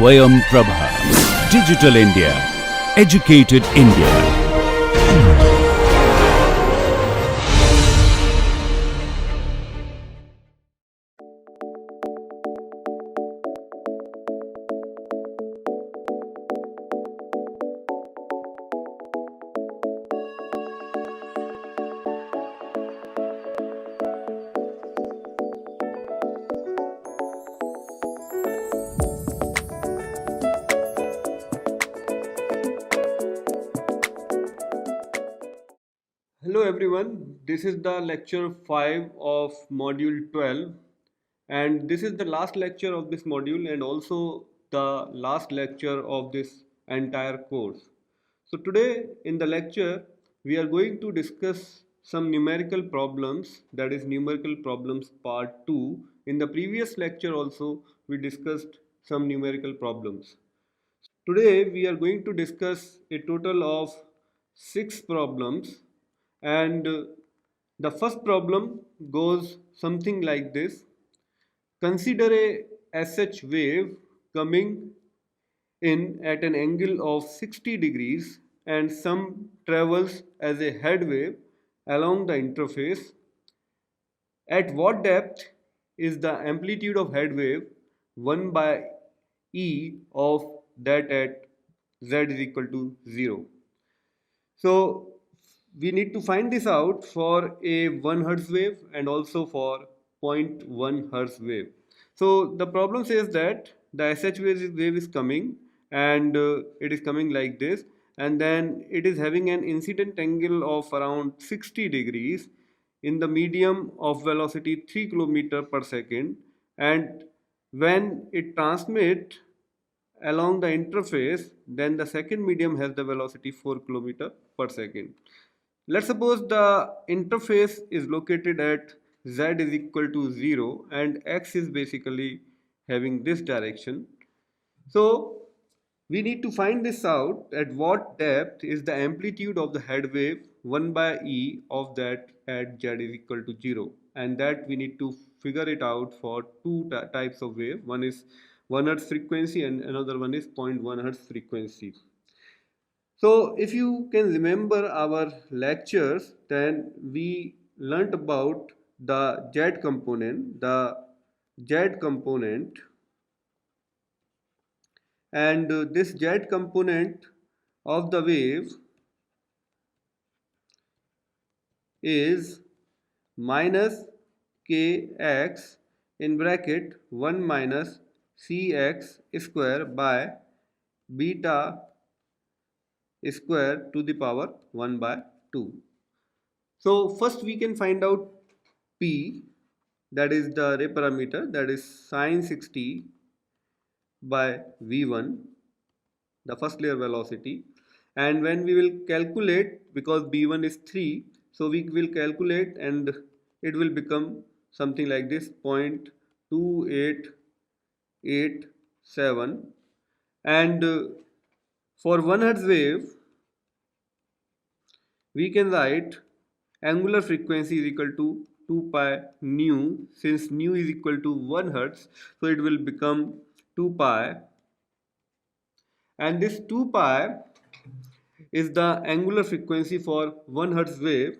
Swayam Prabha. Digital India. Educated India. Hello everyone, this is the lecture 5 of module 12 and this is the last lecture of this module and also the last lecture of this entire course. So today in the lecture we are going to discuss some numerical problems, that is numerical problems part 2. In the previous lecture also we discussed some numerical problems. Today we are going to discuss a total of 6 problems and the first problem goes something like this. Consider a SH wave coming in at an angle of 60 degrees and some travels as a head wave along the interface. At what depth is the amplitude of head wave 1 by E of that at z is equal to 0. So we need to find this out for a 1 Hertz wave and also for 0.1 Hertz wave. So the problem says that the SH wave is coming and it is coming like this, and then it is having an incident angle of around 60 degrees in the medium of velocity 3 km per second, and when it transmits along the interface, then the second medium has the velocity 4 km per second. Let's suppose the interface is located at z is equal to 0 and x is basically having this direction. So we need to find this out, at what depth is the amplitude of the head wave 1 by E of that at z is equal to 0, and that we need to figure it out for two types of wave. One is 1 Hertz frequency and another one is 0.1 Hertz frequency. So if you can remember our lectures, then we learnt about the Z component, and this Z component of the wave is minus kx in bracket 1 minus cx square by beta square to the power 1 by 2. So first we can find out P, that is the ray parameter, that is sine 60 by V1, the first layer velocity, and when we will calculate, because B1 is 3, so we will calculate and it will become something like this, 0.2887, and for 1 Hertz wave we can write angular frequency is equal to 2 pi nu. Since nu is equal to 1 Hertz, so it will become 2 pi, and this 2 pi is the angular frequency for 1 Hertz wave.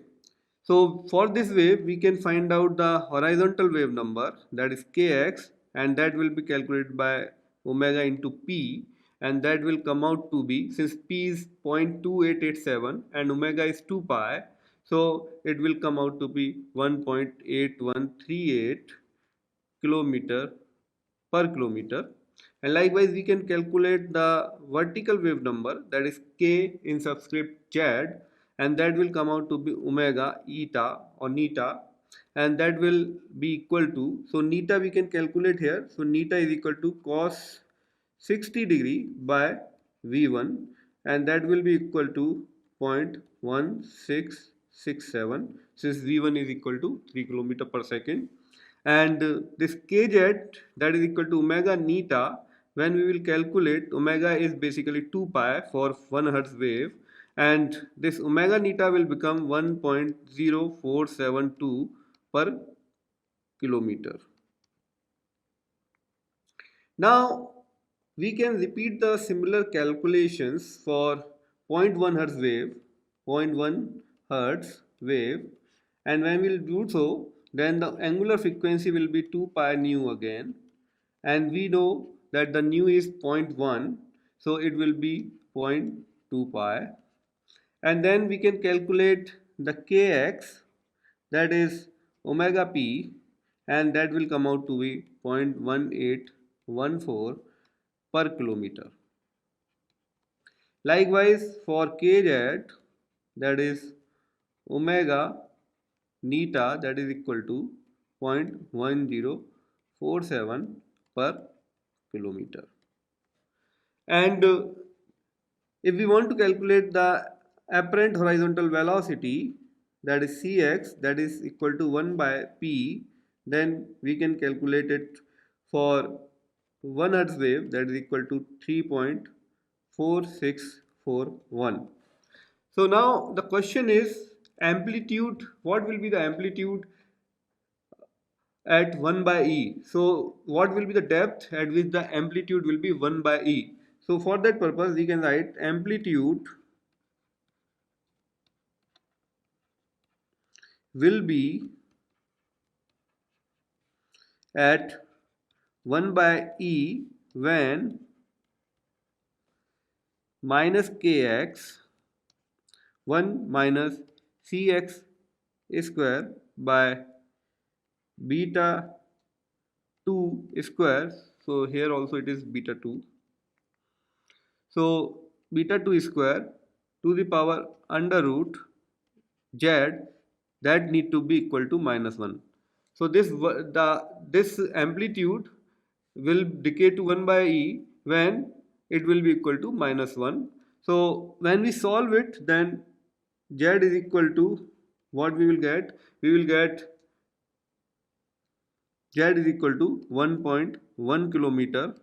So for this wave we can find out the horizontal wave number, that is kx, and that will be calculated by omega into p, and that will come out to be, since p is 0.2887 and omega is 2 pi, so it will come out to be 1.8138 kilometer per kilometer. And likewise we can calculate the vertical wave number, that is k in subscript z, and that will come out to be omega eta or neta, and that will be equal to, so neta we can calculate here, so neta is equal to cos 60 degree by V1, and that will be equal to 0.1667, since V1 is equal to 3 km per second, and this kz, that is equal to omega neta. When we will calculate, omega is basically 2 pi for 1 Hertz wave, and this omega neta will become 1.0472 per kilometer. Now we can repeat the similar calculations for zero point 0.1 hertz wave, 0.1 hertz wave, and when we'll do so, then the angular frequency will be 2 pi nu again, and we know that the nu is 0.1, so it will be 0.2 pi, and then we can calculate the kx, that is omega p, and that will come out to be 0.1814 per kilometer. Likewise for kz, that is omega neta, that is equal to 0.1047 per kilometer. And if we want to calculate the apparent horizontal velocity, that is Cx, that is equal to 1 by p, then we can calculate it for 1 hertz wave, that is equal to 3.4641. So now the question is amplitude. What will be the amplitude at 1 by e? So what will be the depth at which the amplitude will be 1 by e? So for that purpose we can write amplitude will be at 1 by e when minus kx 1 minus cx square by beta 2 square. So here also it is beta 2. So beta 2 square to the power under root z, that need to be equal to minus 1. So this amplitude will decay to 1 by e when it will be equal to minus 1. So when we solve it, then z is equal to what we will get? We will get z is equal to 1.1 kilometer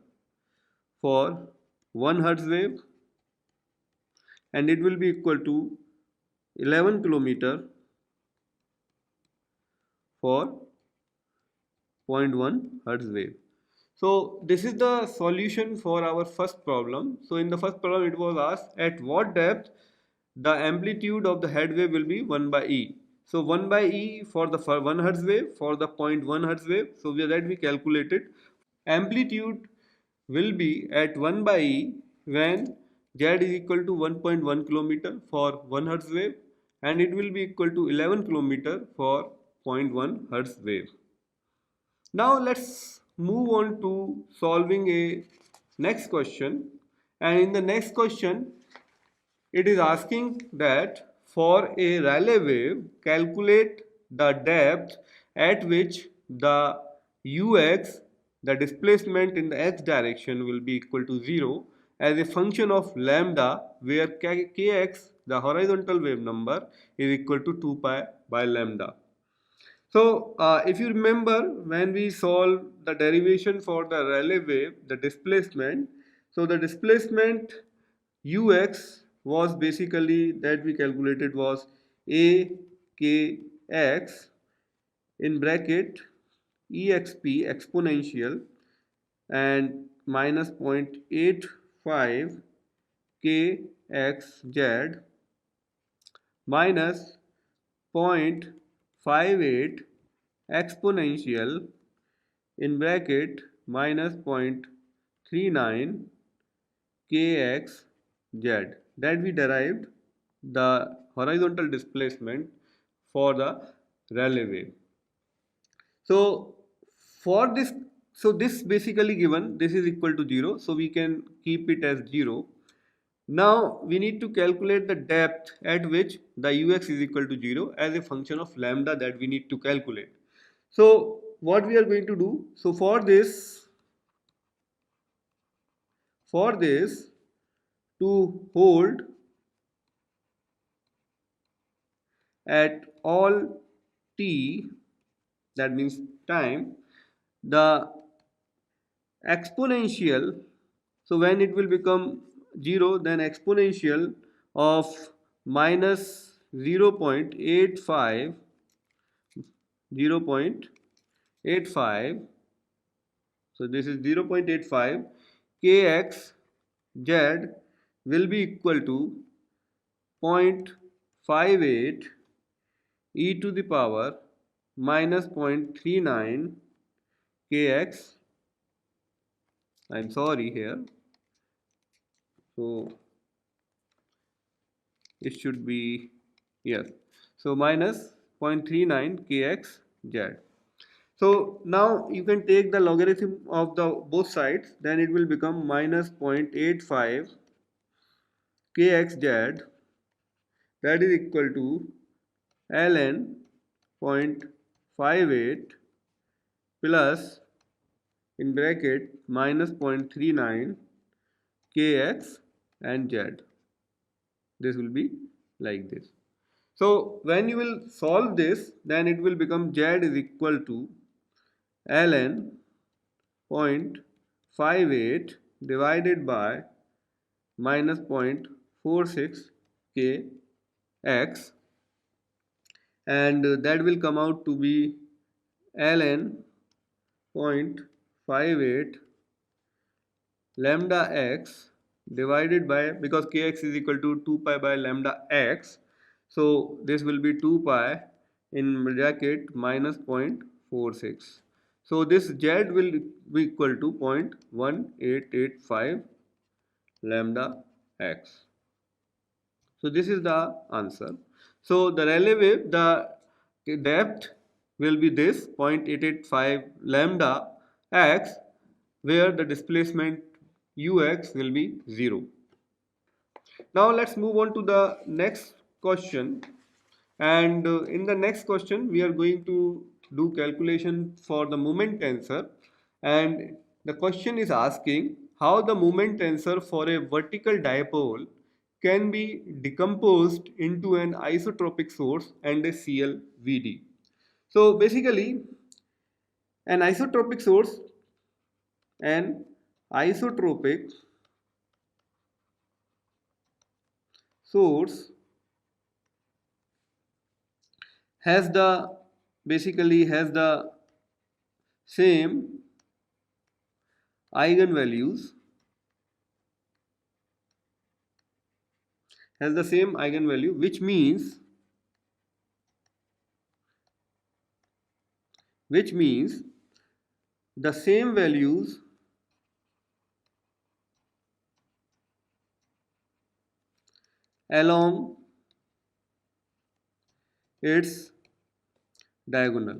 for 1 hertz wave, and it will be equal to 11 kilometer for 0.1 hertz wave. So this is the solution for our first problem. So in the first problem it was asked at what depth the amplitude of the head wave will be 1 by e. So 1 by e for the 1 hertz wave, for the 0.1 hertz wave. So that we calculated. Amplitude will be at 1 by e when z is equal to 1.1 kilometer for 1 hertz wave, and it will be equal to 11 kilometer for 0.1 hertz wave. Now let's move on to solving a next question, and in the next question it is asking that for a Rayleigh wave calculate the depth at which the ux, the displacement in the x direction, will be equal to 0 as a function of lambda, where kx, the horizontal wave number, is equal to 2 pi by lambda. So if you remember when we solved the derivation for the Rayleigh wave, the displacement, so the displacement ux was basically that we calculated was a kx in bracket exp exponential and minus 0.85 kxz minus 0.58 exponential in bracket minus 0.39 kxz, that we derived the horizontal displacement for the Rayleigh wave. So for this, so this basically given this is equal to 0, so we can keep it as 0. Now we need to calculate the depth at which the ux is equal to 0 as a function of lambda that we need to calculate. So what we are going to do, so for this to hold at all t, that means time, the exponential, so when it will become 0, then exponential of minus 0.85 0.85, so this is 0.85 kx z will be equal to 0.58 e to the power minus 0.39 kx. I'm sorry here. So it should be, yes. So minus 0.39 kx z. So now you can take the logarithm of the both sides, then it will become minus 0.85 kxz, that is equal to ln 0.58 plus in bracket minus 0.39 kx and z. This will be like this. So when you will solve this, then it will become z is equal to ln 0.58 divided by minus 0.46 kx, and that will come out to be ln 0.58 lambda x divided by, because kx is equal to 2 pi by lambda x, so this will be 2 pi in bracket minus 0.46. So this z will be equal to 0.1885 lambda x. So this is the answer. So the relative, the depth will be this 0.885 lambda x, where the displacement ux will be 0. Now let's move on to the next question. And in the next question, we are going to do calculation for the moment tensor. And the question is asking how the moment tensor for a vertical dipole can be decomposed into an isotropic source and a CLVD. So basically, an isotropic source, an isotropic source has the basically has the same eigenvalues, which means the same values along its diagonal.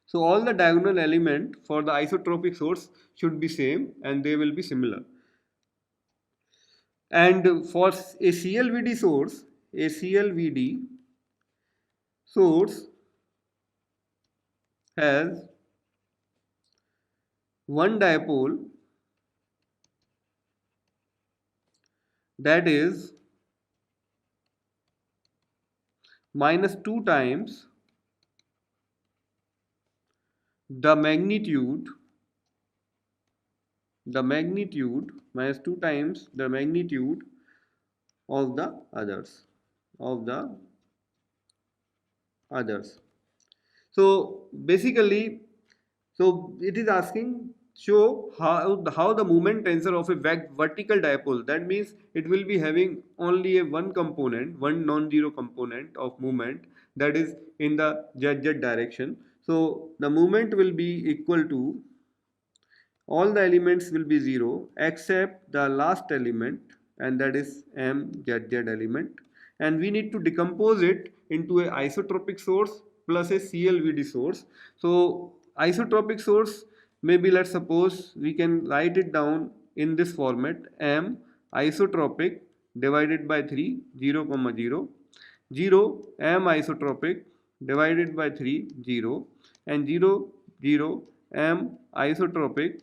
So all the diagonal element for the isotropic source should be same and they will be similar. And for a CLVD source has one dipole that is minus 2 times the magnitude minus 2 times the magnitude of the others. So basically, so it is asking show how the moment tensor of a vertical dipole, that means it will be having only a one non-zero component of moment, that is in the z direction. So the moment will be equal to, all the elements will be 0 except the last element, and that is mzz element, and we need to decompose it into a isotropic source plus a CLVD source. So isotropic source, maybe let's suppose we can write it down in this format: m isotropic divided by 3 0, 0, 0 m isotropic divided by 3 0, and 0 0 m isotropic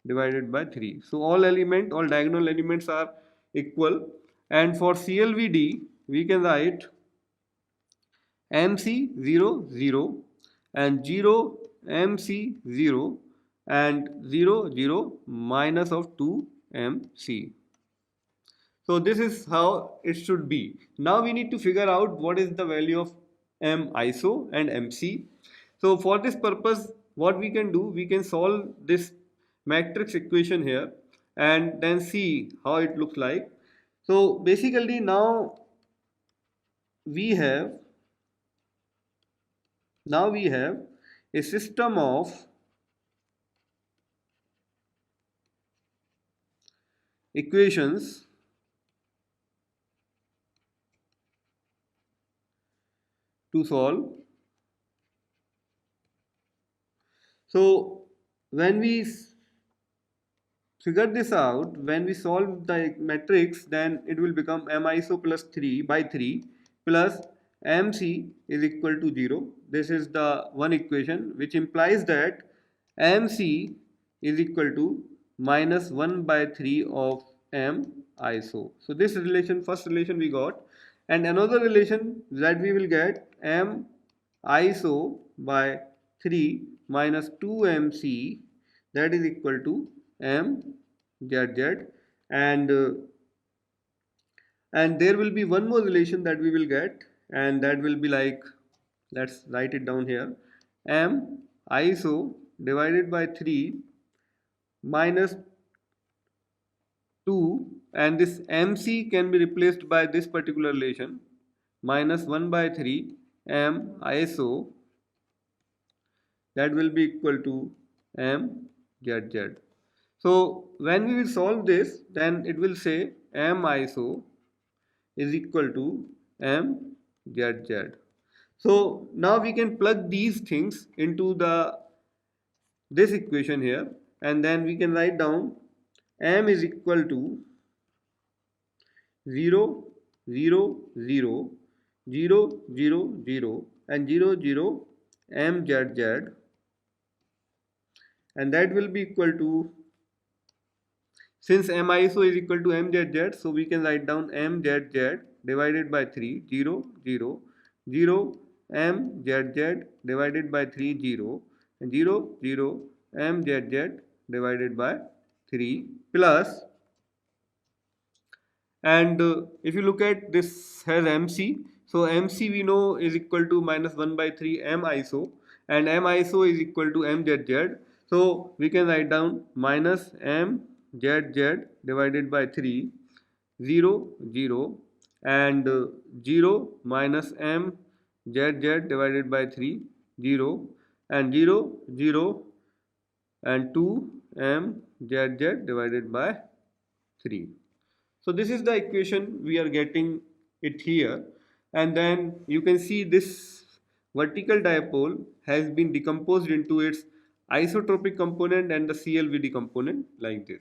divided by 3. So all diagonal elements are equal, and for CLVD we can write MC 0 0 and 0 MC 0 and 0 0 minus of 2 MC. So this is how it should be. Now we need to figure out what is the value of M iso and MC. So for this purpose, what we can do, we can solve this matrix equation here and then see how it looks like. So basically now we have a system of equations to solve. So when we figure this out, when we solve the matrix, then it will become m iso plus 3 by 3 plus mc is equal to 0. This is the one equation which implies that mc is equal to minus 1 by 3 of m iso. So this relation, first relation we got, and another relation that we will get m iso by 3 minus 2mc, that is equal to mzz, and and there will be one more relation that we will get, and that will be like, let's write it down here, m iso divided by 3 minus 2, and this mc can be replaced by this particular relation, minus 1 by 3 m iso, that will be equal to mzz. So when we will solve this, then it will say m iso is equal to mzz. So now we can plug these things into this equation here, and then we can write down m is equal to 0 0 0 0 0 0 and 0 0 mzz, and that will be equal to, since m iso is equal to mzz, so we can write down mzz divided by 3 0 0 0 mzz divided by 3 0 and 0 0 mzz divided by 3 plus, and if you look at this has mc, so mc we know is equal to minus 1 by 3 m iso, and m iso is equal to mzz, so we can write down minus mzz divided by 3 0 0 and 0 minus mzz divided by 3 0 and 0 0 and 2 mzz divided by 3. So this is the equation we are getting it here, and then you can see this vertical dipole has been decomposed into its isotropic component and the CLVD component like this.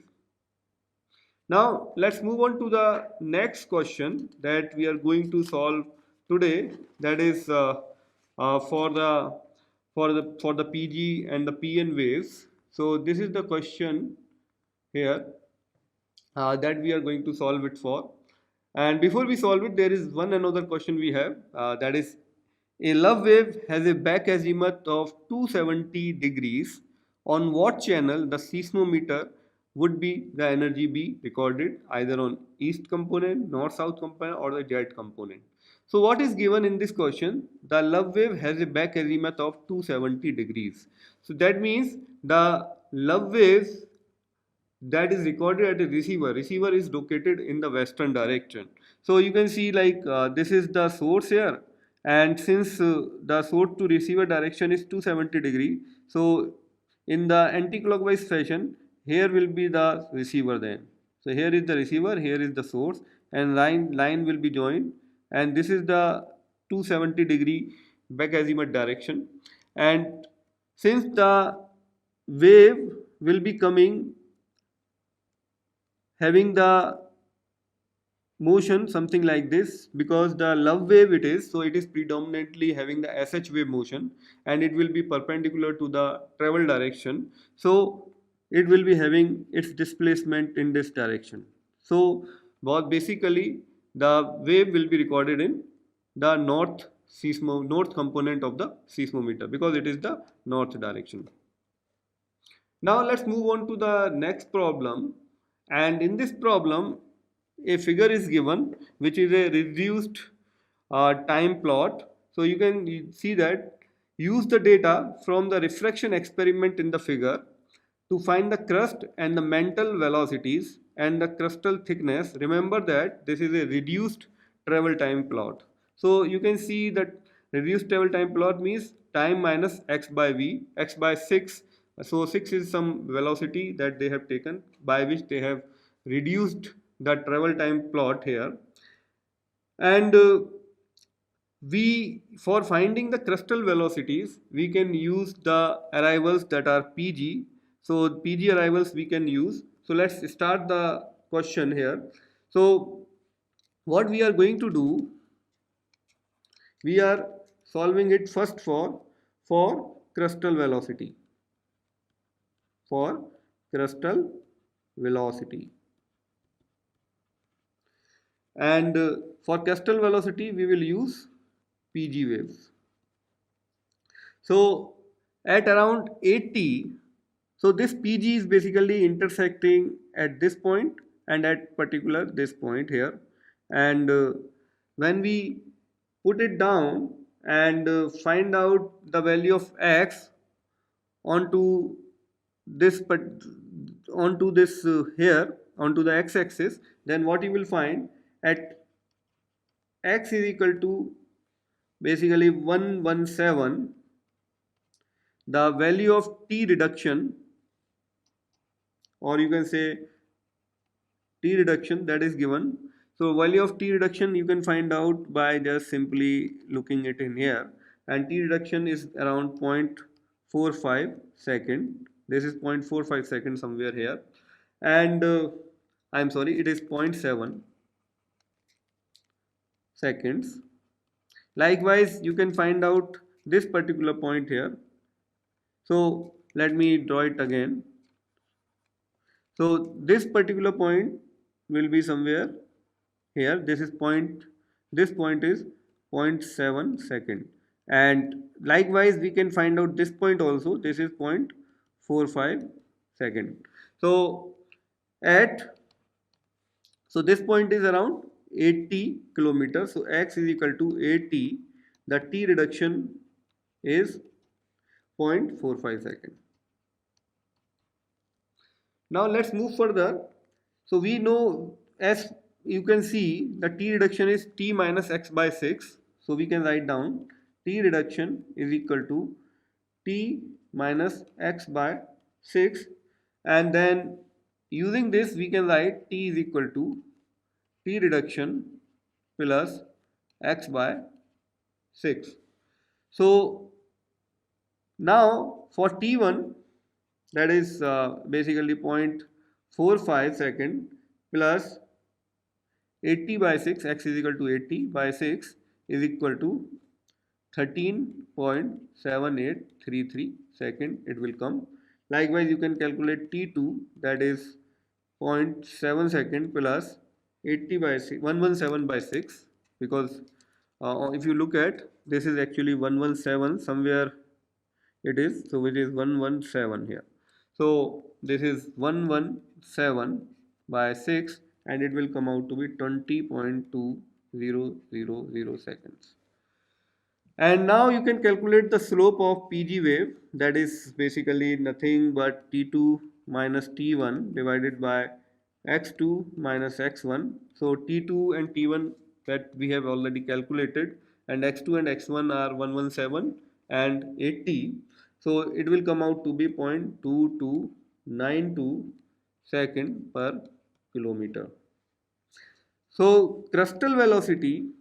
Now let's move on to the next question that we are going to solve today, that is for the PG and the PN waves. So this is the question here that we are going to solve it for. And before we solve it, there is one another question we have, that is, a love wave has a back azimuth of 270 degrees. On what channel the seismometer would be the energy be recorded, either on east component, north south component, or the jet component? So what is given in this question? The love wave has a back azimuth of 270 degrees. So that means the love waves that is recorded at a receiver is located in the western direction. So you can see like this is the source here, and since the source to receiver direction is 270 degree, so in the anti-clockwise fashion, here will be the receiver then. So here is the receiver, here is the source, and line will be joined, and this is the 270 degree back azimuth direction. And since the wave will be coming having the motion something like this, because the love wave it is, so it is predominantly having the SH wave motion, and it will be perpendicular to the travel direction, so it will be having its displacement in this direction. So basically the wave will be recorded in the north component of the seismometer, because it is the north direction. Now let's move on to the next problem. And in this problem, a figure is given which is a reduced time plot. So you can see that use the data from the refraction experiment in the figure to find the crust and the mantle velocities and the crustal thickness. Remember that this is a reduced travel time plot. So you can see that reduced travel time plot means time minus x by v, x by 6. So 6 is some velocity that they have taken by which they have reduced the travel time plot here. And we for finding the crustal velocities we can use the arrivals that are pg. So pg arrivals we can use. So let's start the question here. So what we are going to do, we are solving it first for crustal velocity, for crustal velocity. And for crustal velocity we will use pg waves. So at around 80, so this PG is basically intersecting at this point and at particular this point here. And when we put it down and find out the value of x onto this here onto the x-axis, then what you will find at x is equal to basically 117, the value of t reduction, or you can say t reduction, that is given. So value of t reduction you can find out by just simply looking it in here, and t reduction is around 0.45 second. This is 0.45 second somewhere here, and I'm sorry, it is 0.7 seconds. Likewise you can find out this particular point here. So let me draw it again. So this particular point will be somewhere here. This point is 0.7 second, and likewise we can find out this point also. This is 0.45 second. So this point is around 80 kilometers. So x is equal to 80. The t reduction is 0.45 second. Now let's move further. So we know, as you can see, the t reduction is t minus x by 6. So we can write down t reduction is equal to t minus x by 6, and then using this we can write t is equal to t reduction plus x by 6. So now for t1, that is basically 0.45 second plus 80 by 6, x is equal to 80 by 6 is equal to 13.7833 second it will come. Likewise you can calculate t2, that is 0.7 second plus 80 by 6, 117 by 6, because if you look at, this is actually 117 somewhere it is, so which is 117 here. So this is 117 by 6 and it will come out to be 20.2000 seconds. And now you can calculate the slope of PG wave, that is basically nothing but T2 minus T1 divided by x2 minus x1. So T2 and T1 that we have already calculated, and x2 and x1 are 117 and 80. So it will come out to be 0.2292 second per kilometer. So crustal velocity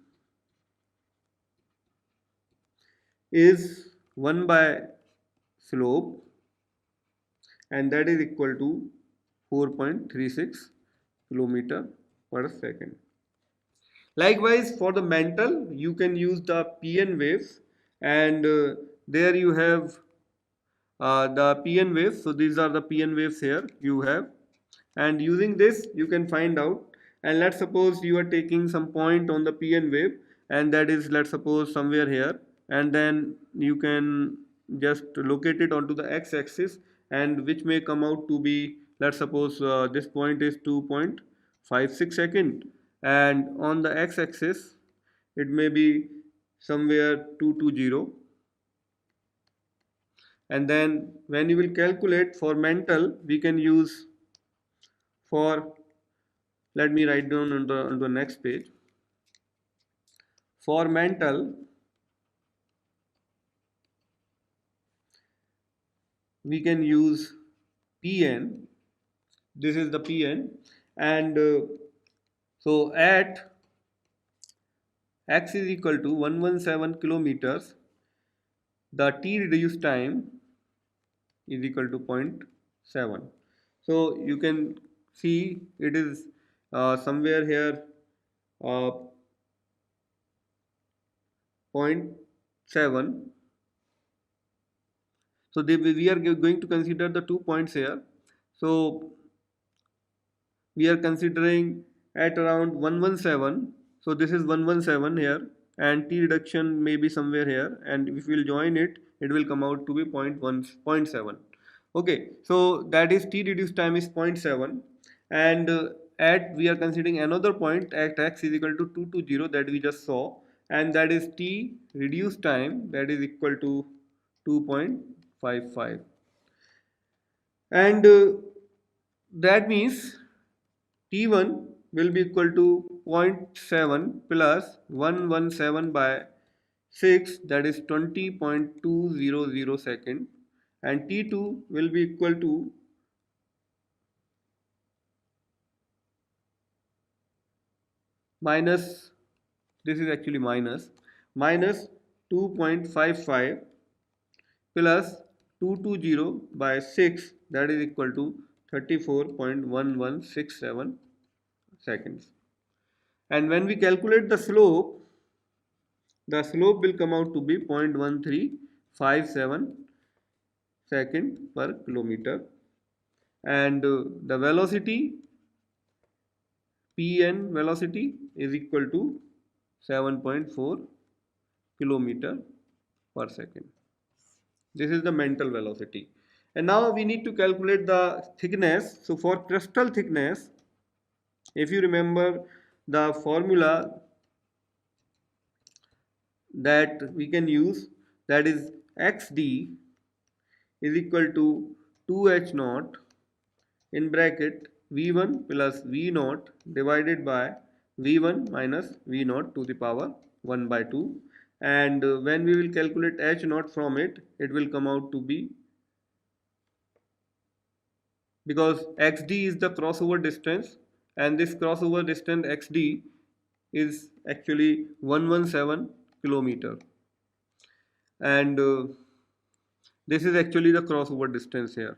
is 1 by slope, and that is equal to 4.36 kilometer per second. Likewise for the mantle you can use the PN waves, and there you have the PN waves. So these are the PN waves here you have, and using this you can find out. And let's suppose you are taking some point on the PN wave, and that is, let's suppose, somewhere here, and then you can just locate it onto the x-axis, and which may come out to be, let's suppose this point is 2.56 second, and on the x-axis it may be somewhere 220, And then when you will calculate for mental, we can use for, let me write down on the next page. For mental, we can use Pn. This is the Pn, and so at x is equal to 117 kilometers, the t reduced time is equal to 0.7. So you can see it is somewhere here uh, 0.7. So we are going to consider the 2 points here. So we are considering at around 117. So this is 117 here, and t reduction may be somewhere here, and if we will join it, it will come out to be 0.7. Okay, so that is t reduced time is 0.7, and at we are considering another point at x is equal to 220 that we just saw, and that is t reduced time, that is equal to 2.55, and that means T1 will be equal to 0.7 plus 117 by 6, that is 20.200 second, and T2 will be equal to minus, this is actually minus 2.55 plus 220 by 6, that is equal to 34.1167 seconds. And when we calculate the slope will come out to be 0.1357 second per kilometer, and the velocity Pn velocity is equal to 7.4 kilometer per second. This is the mental velocity. And now we need to calculate the thickness. So for crystal thickness, if you remember the formula that we can use, that is xd is equal to 2h naught in bracket v1 plus v naught divided by v1 minus v naught to the power 1 by 2, and when we will calculate h naught from it, it will come out to be, because xd is the crossover distance, and this crossover distance xd is actually 117 kilometer, and this is actually the crossover distance here.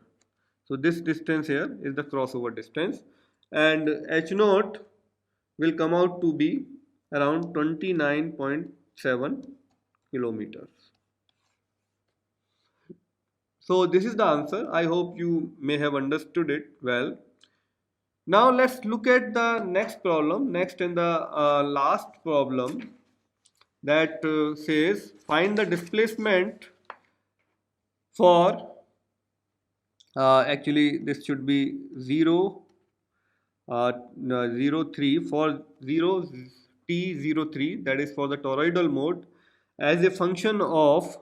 So this distance here is the crossover distance, and h naught will come out to be around 29.7 kilometers. So this is the answer. I hope you may have understood it well. Now let's look at the next problem, next and the last problem, that says find the displacement for, actually this should be 0 03 for 0 t03, that is for the toroidal mode, as a function of,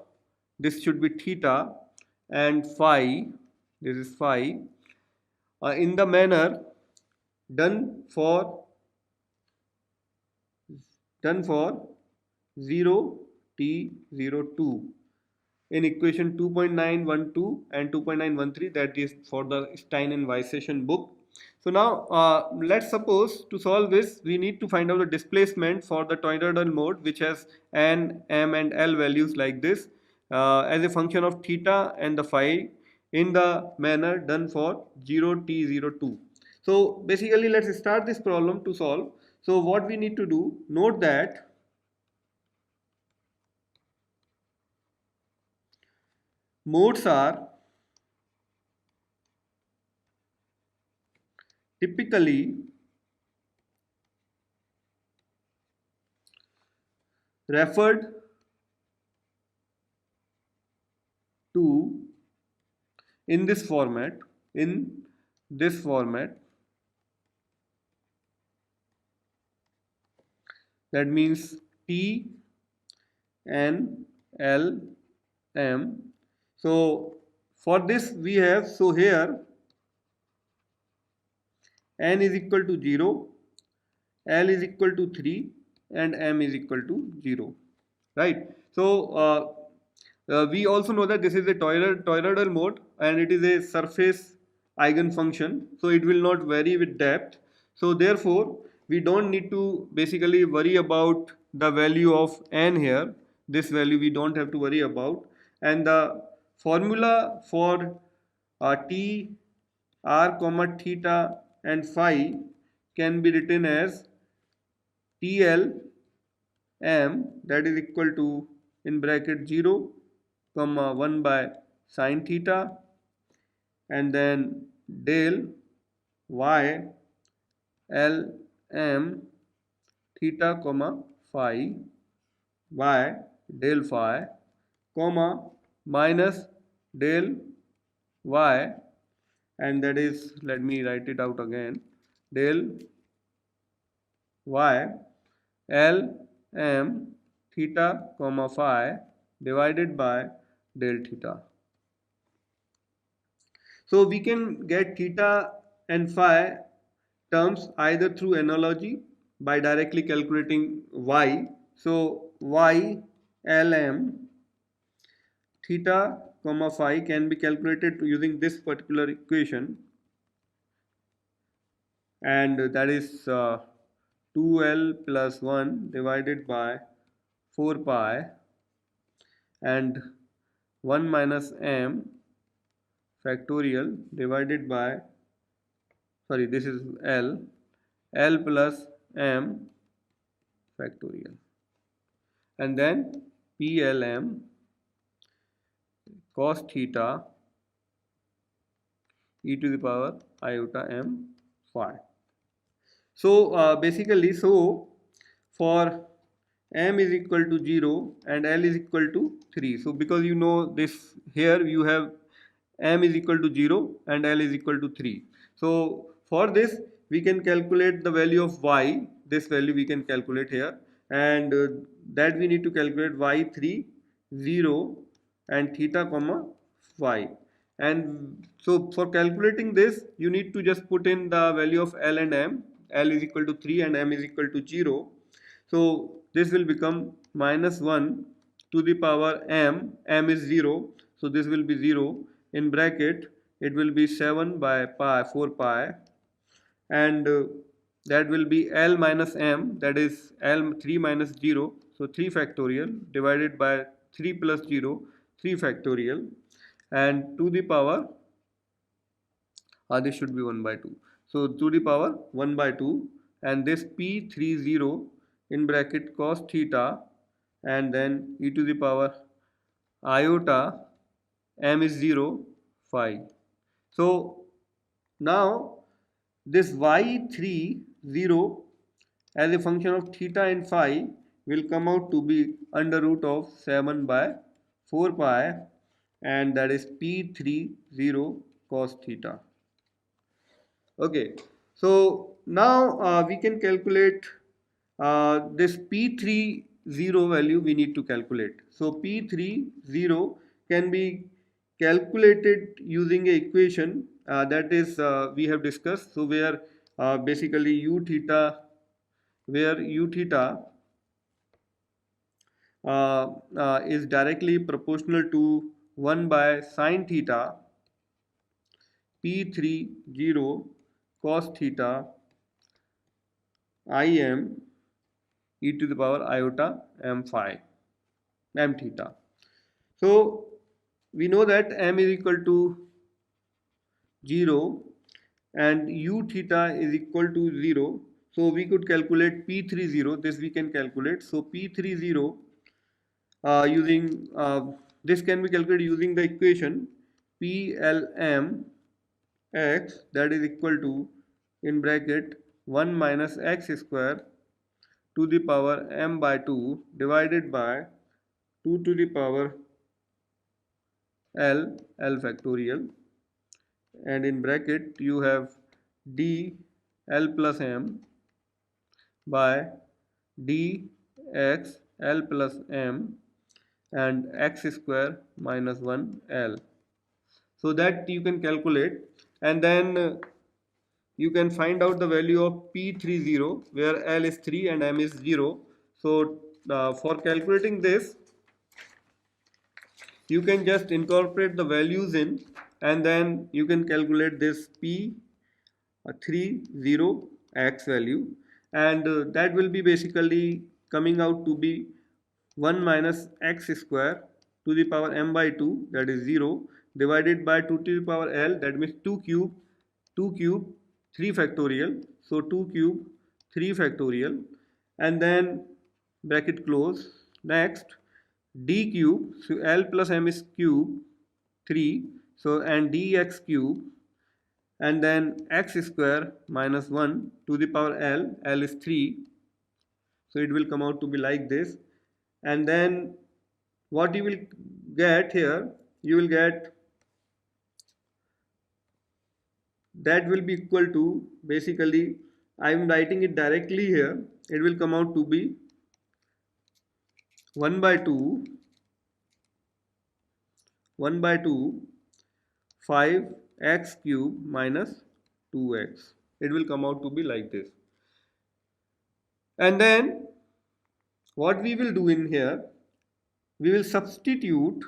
this should be theta and phi, this is phi, in the manner done for 0 t02 in equation 2.912 and 2.913, that is for the Stein and Weissation book. So now let's suppose to solve this, we need to find out the displacement for the toroidal mode which has n, m and l values like this, as a function of theta and the phi in the manner done for 0 t02. So basically let's start this problem to solve. So what we need to do, note that modes are typically referred to in this format, that means T, N, L, M. So For this we have, so here n is equal to 0, L is equal to 3 and M is equal to 0, right? So we also know that this is a toroidal mode and it is a surface eigenfunction, so it will not vary with depth. So therefore we don't need to basically worry about the value of n here. This value we don't have to worry about, and the formula for t r comma theta and phi can be written as TL m, that is equal to in bracket 0 comma 1 by sine theta, and then del y L m theta comma phi y del phi comma minus del y, and that is, let me write it out again, del y L m theta comma phi divided by del theta. So we can get theta and phi terms either through analogy by directly calculating y. So y L m theta comma phi can be calculated using this particular equation, and that is 2l plus 1 divided by 4 pi and 1 minus m factorial divided by, sorry, this is L plus m factorial, and then PLM cos theta e to the power iota m phi. So basically, so for m is equal to 0 and L is equal to 3. So because you know this, here you have m is equal to 0 and L is equal to 3. So for this we can calculate the value of y. This value we can calculate here, and that we need to calculate y3 0 and theta comma phi. And so for calculating this you need to just put in the value of L and m. L is equal to 3 and m is equal to 0. So this will become minus 1 to the power m is 0, so this will be 0, in bracket it will be 7 by pi 4 pi, and that will be L minus m, that is L 3 minus 0, so 3 factorial divided by 3 plus 0, 3 factorial, and to the power, this should be 1 by 2. So to the power 1 by 2, and this P30 in bracket cos theta, and then e to the power iota m is 0 phi. So now this y30 as a function of theta and phi will come out to be under root of 7 by 4 pi, and that is P30 cos theta. Okay, so now we can calculate this P30 value we need to calculate. So P30 can be calculated using a equation that is we have discussed. So where basically u theta is directly proportional to 1 by sine theta P30 cos theta Im e to the power iota m phi m theta. So we know that m is equal to 0 and u theta is equal to 0. So we could calculate P30. This we can calculate. So P30 using this can be calculated using the equation PLM x, that is equal to in bracket 1 minus x square to the power m by 2 divided by 2 to the power L factorial, and in bracket you have d L plus m by d x L plus m and x square minus 1 L. So that you can calculate, and then you can find out the value of P30, where L is 3 and M is 0. So for calculating this, you can just incorporate the values in, and then you can calculate this P30 x value, and that will be basically coming out to be 1 minus x square to the power m by 2, that is 0, divided by 2 to the power L, that means 2 cube, 2 cube 3 factorial, so 2 cube 3 factorial, and then bracket close. Next, d cube, so L plus m is cube 3, so and dx cube, and then x square minus 1 to the power L, L is 3, so it will come out to be like this. And then what you will get here, you will get that will be equal to, basically I am writing it directly here, it will come out to be 1 by 2 5x cube minus 2x. It will come out to be like this. And then what we will do in here, we will substitute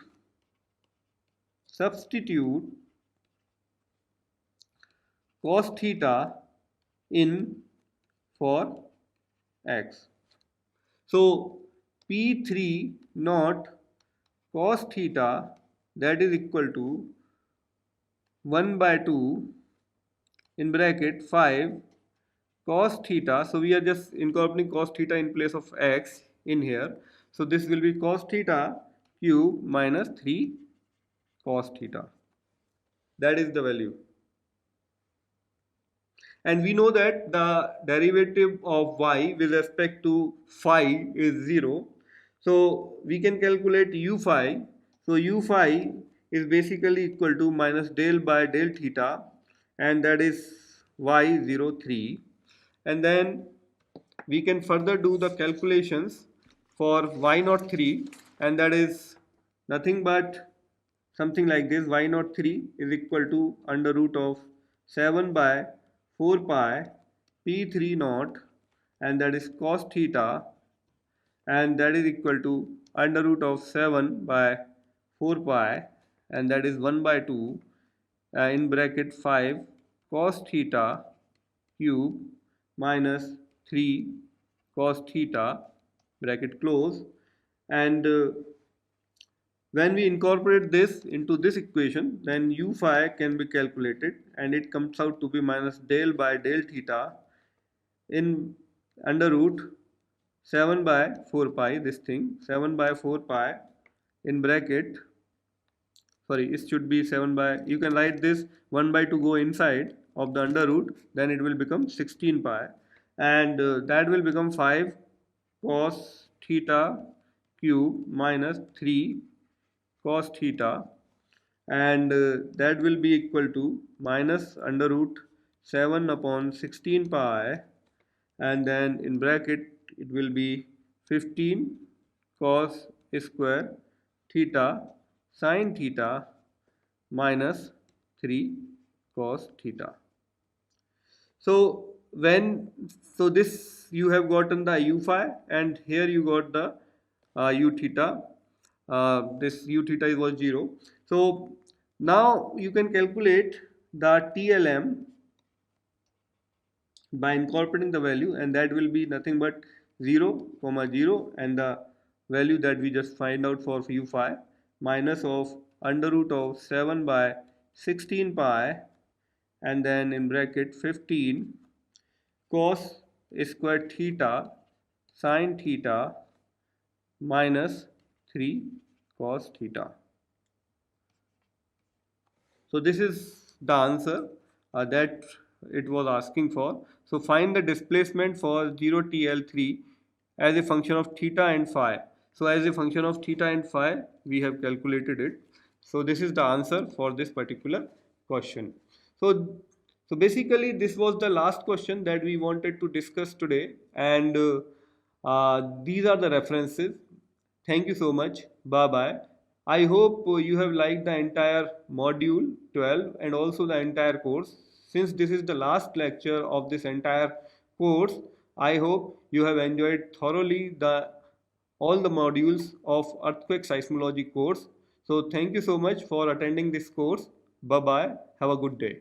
cos theta in for x. So P3 naught cos theta, that is equal to 1 by 2 in bracket 5 cos theta. So we are just incorporating cos theta in place of x in here. So this will be cos theta cube minus 3 cos theta. That is the value. And we know that the derivative of y with respect to phi is 0. So we can calculate u phi. So u phi is basically equal to minus del by del theta, and that is y03. And then we can further do the calculations for y03, and that is nothing but something like this. Y03 is equal to under root of 7 by 4 pi P3 naught, and that is cos theta, and that is equal to under root of 7 by 4 pi, and that is 1 by 2 in bracket 5 cos theta cube minus 3 cos theta bracket close. And when we incorporate this into this equation, then u phi can be calculated, and it comes out to be minus del by del theta in under root 7 by 4 pi, this thing 7 by 4 pi in bracket, sorry, it should be 7 by, you can write this 1 by 2 go inside of the under root, then it will become 16 pi, and that will become 5 cos theta cube minus 3 cos theta, and that will be equal to minus under root 7 upon 16 pi, and then in bracket it will be 15 cos square theta sin theta minus 3 cos theta. So this you have gotten the u phi, and here you got the u theta. This u theta was 0. So now you can calculate the TLM by incorporating the value, and that will be nothing but 0, 0, and the value that we just find out for u phi minus of under root of 7 by 16 pi, and then in bracket 15 cos square theta sin theta minus 3 cos theta. So this is the answer that it was asking for. So find the displacement for 0 TL3 as a function of theta and phi. So as a function of theta and phi, we have calculated it. So this is the answer for this particular question. So basically this was the last question that we wanted to discuss today, and these are the references. Thank you so much. Bye bye. I hope you have liked the entire module 12 and also the entire course. Since this is the last lecture of this entire course, I hope you have enjoyed thoroughly the all the modules of earthquake seismology course. So thank you so much for attending this course. Bye bye. Have a good day.